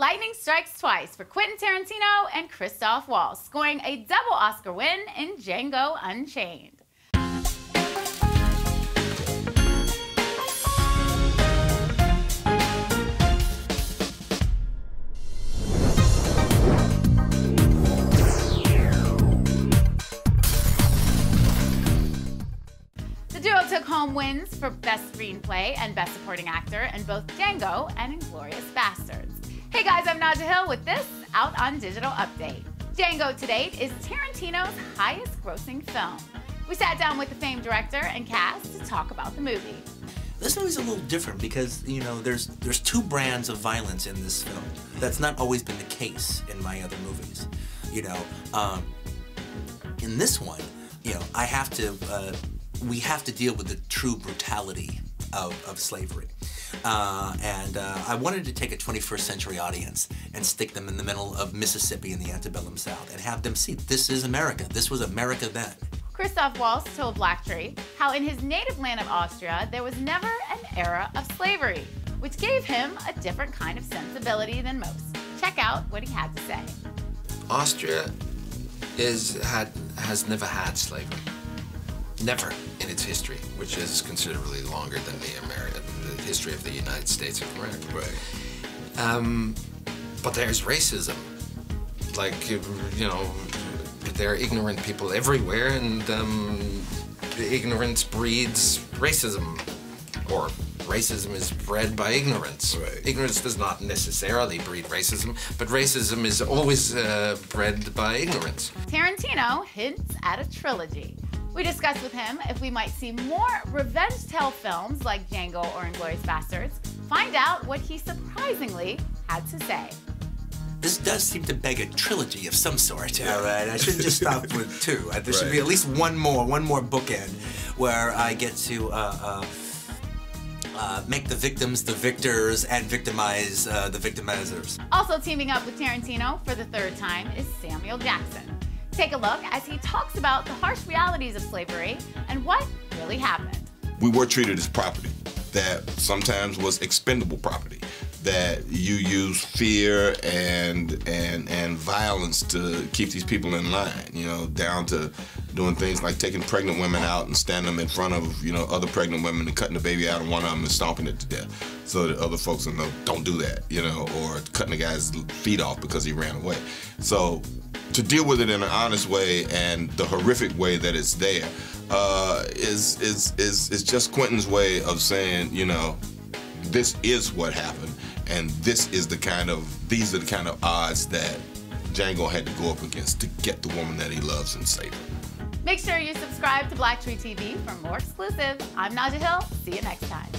Lightning strikes twice for Quentin Tarantino and Christoph Waltz, scoring a double Oscar win in Django Unchained. The duo took home wins for Best Screenplay and Best Supporting Actor in both Django and Inglourious Basterds. Hey guys, I'm Naja Hill with this Out on Digital update. Django to date is Tarantino's highest grossing film. We sat down with the famed director and cast to talk about the movie. This movie's a little different because, you know, there's two brands of violence in this film. That's not always been the case in my other movies. You know, in this one, you know, we have to deal with the true brutality of slavery. I wanted to take a 21st century audience and stick them in the middle of Mississippi in the antebellum South and have them see this is America. This was America then. Christoph Waltz told BLACKTREE how in his native land of Austria there was never an era of slavery, which gave him a different kind of sensibility than most. Check out what he had to say. Austria has never had slavery. Never in its history, which is considerably longer than the history of the United States of America. Right. But there's racism. Like, you know, there are ignorant people everywhere, and ignorance breeds racism. Or racism is bred by ignorance. Right. Ignorance does not necessarily breed racism, but racism is always bred by ignorance. Tarantino hints at a trilogy. We discussed with him if we might see more revenge tale films like Django or Inglourious Basterds. Find out what he surprisingly had to say. This does seem to beg a trilogy of some sort. All right, I shouldn't just stop with two. There should be at least one more bookend where I get to make the victims the victors and victimize the victimizers. Also teaming up with Tarantino for the third time is Samuel Jackson. Take a look as he talks about the harsh realities of slavery and what really happened. We were treated as property that sometimes was expendable property, that you use fear and violence to keep these people in line, you know, down to doing things like taking pregnant women out and standing them in front of, you know, other pregnant women and cutting the baby out of one of them and stomping it to death so that other folks will know, don't do that, you know, or cutting the guy's feet off because he ran away. So to deal with it in an honest way and the horrific way that it's there is just Quentin's way of saying, you know, this is what happened, and these are the kind of odds that Django had to go up against to get the woman that he loves and save her. Make sure you subscribe to BLACKTREE TV for more exclusives. I'm Naja Hill. See you next time.